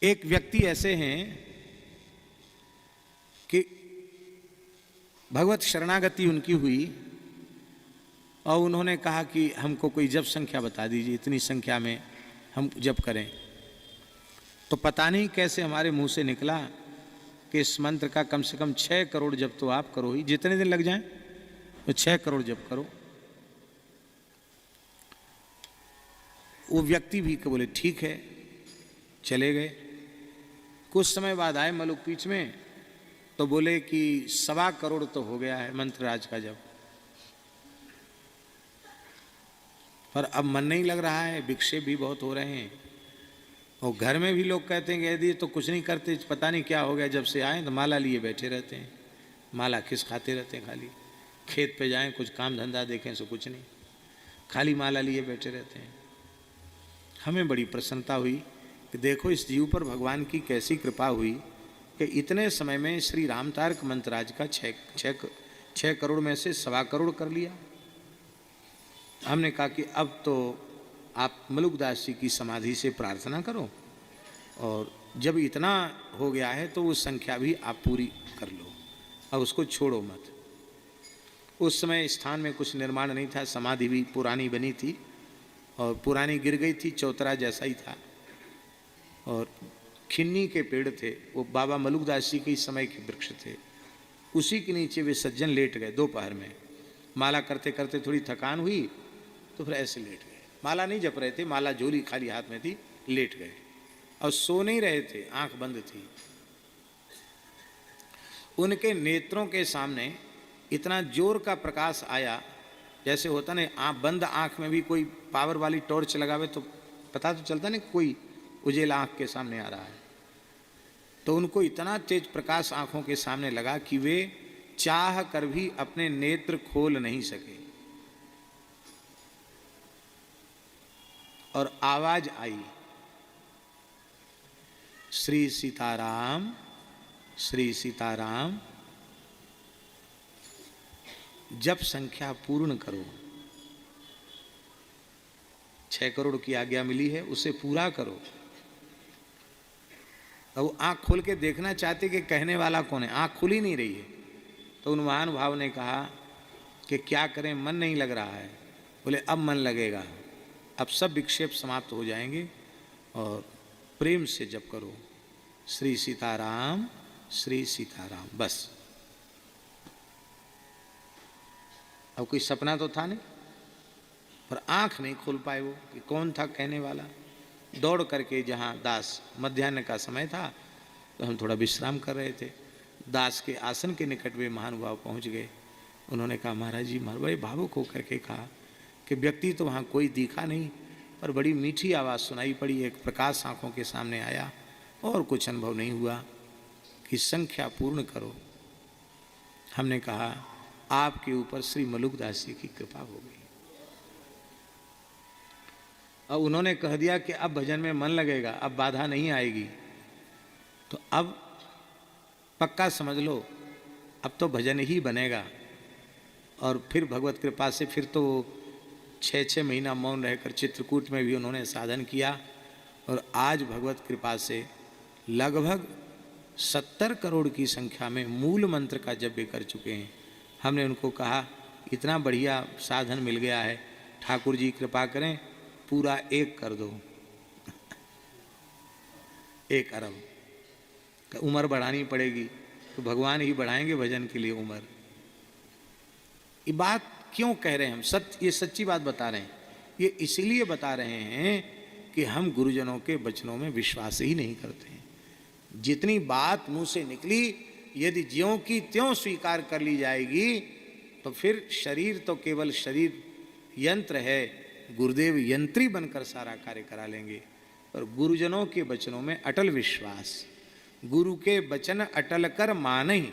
एक व्यक्ति ऐसे हैं कि भगवत शरणागति उनकी हुई और उन्होंने कहा कि हमको कोई जप संख्या बता दीजिए, इतनी संख्या में हम जप करें। तो पता नहीं कैसे हमारे मुंह से निकला कि इस मंत्र का कम से कम 6 करोड़ जप तो आप करो ही, जितने दिन लग जाएं तो 6 करोड़ जप करो। वो व्यक्ति भी बोले ठीक है, चले गए। कुछ समय बाद आए मलुक पीछ में तो बोले कि 1.25 करोड़ तो हो गया है मंत्रराज का जप, पर अब मन नहीं लग रहा है, विक्षेप भी बहुत हो रहे हैं और घर में भी लोग कहते हैं कि यदि तो कुछ नहीं करते, पता नहीं क्या हो गया, जब से आए तो माला लिए बैठे रहते हैं, माला खिस खाते रहते हैं, खाली खेत पे जाएं कुछ काम धंधा देखें सो कुछ नहीं, खाली माला लिए बैठे रहते हैं। हमें बड़ी प्रसन्नता हुई कि देखो इस जीव पर भगवान की कैसी कृपा हुई कि इतने समय में श्री रामतारक मंत्रराज का 6 करोड़ में से 1.25 करोड़ कर लिया। हमने कहा कि अब तो आप मलुकदास जी की समाधि से प्रार्थना करो और जब इतना हो गया है तो वो संख्या भी आप पूरी कर लो और उसको छोड़ो मत। उस समय स्थान में कुछ निर्माण नहीं था, समाधि भी पुरानी बनी थी और पुरानी गिर गई थी, चौतरा जैसा ही था और खिन्नी के पेड़ थे, वो बाबा मलुकदास जी के समय के वृक्ष थे, उसी के नीचे वे सज्जन लेट गए दोपहर में। माला करते करते थोड़ी थकान हुई तो फिर ऐसे लेट गए, माला नहीं जप रहे थे, माला झोली खाली हाथ में थी, लेट गए और सो नहीं रहे थे, आंख बंद थी। उनके नेत्रों के सामने इतना जोर का प्रकाश आया, जैसे होता ना बंद आंख में भी कोई पावर वाली टॉर्च लगावे तो पता तो चलता नहीं कोई उजेला आंख के सामने आ रहा है। तो उनको इतना तेज प्रकाश आंखों के सामने लगा कि वे चाह कर भी अपने नेत्र खोल नहीं सके और आवाज आई, श्री सीताराम, श्री सीताराम, जप संख्या पूर्ण करो। 6 करोड़ की आज्ञा मिली है, उसे पूरा करो। अब वो आँख खोल के देखना चाहते कि कहने वाला कौन है, आँख खुल ही नहीं रही है। तो उन महानुभाव ने कहा कि क्या करें, मन नहीं लग रहा है। बोले अब मन लगेगा, अब सब विक्षेप समाप्त हो जाएंगे और प्रेम से जप करो, श्री सीताराम, श्री सीताराम, बस। अब कोई सपना तो था नहीं, पर आंख नहीं खोल पाए वो कि कौन था कहने वाला। दौड़ करके जहाँ दास, मध्याह्न का समय था तो हम थोड़ा विश्राम कर रहे थे, दास के आसन के निकट वे महानुभाव पहुँच गए। उन्होंने कहा महाराज जी, बड़े भावुक होकर के कहा कि व्यक्ति तो वहाँ कोई दिखा नहीं, पर बड़ी मीठी आवाज़ सुनाई पड़ी, एक प्रकाश आँखों के सामने आया और कुछ अनुभव नहीं हुआ कि संख्या पूर्ण करो। हमने कहा आपके ऊपर श्री मलुकदास जी की कृपा हो गई। अब उन्होंने कह दिया कि अब भजन में मन लगेगा, अब बाधा नहीं आएगी, तो अब पक्का समझ लो अब तो भजन ही बनेगा। और फिर भगवत कृपा से फिर तो 6 महीना मौन रहकर चित्रकूट में भी उन्होंने साधन किया और आज भगवत कृपा से लगभग 70 करोड़ की संख्या में मूल मंत्र का जप भी कर चुके हैं। हमने उनको कहा इतना बढ़िया साधन मिल गया है, ठाकुर जी कृपा करें पूरा 1 कर दो 1 अरब। उम्र बढ़ानी पड़ेगी तो भगवान ही बढ़ाएंगे भजन के लिए उम्र। ये बात क्यों कह रहे हैं हम, ये सच्ची बात बता रहे हैं। ये इसीलिए बता रहे हैं कि हम गुरुजनों के वचनों में विश्वास ही नहीं करते हैं। जितनी बात मुंह से निकली यदि ज्यों की त्यों स्वीकार कर ली जाएगी तो फिर शरीर तो केवल शरीर यंत्र है, गुरुदेव यंत्री बनकर सारा कार्य करा लेंगे। और गुरुजनों के वचनों में अटल विश्वास, गुरु के वचन अटल कर मानहि,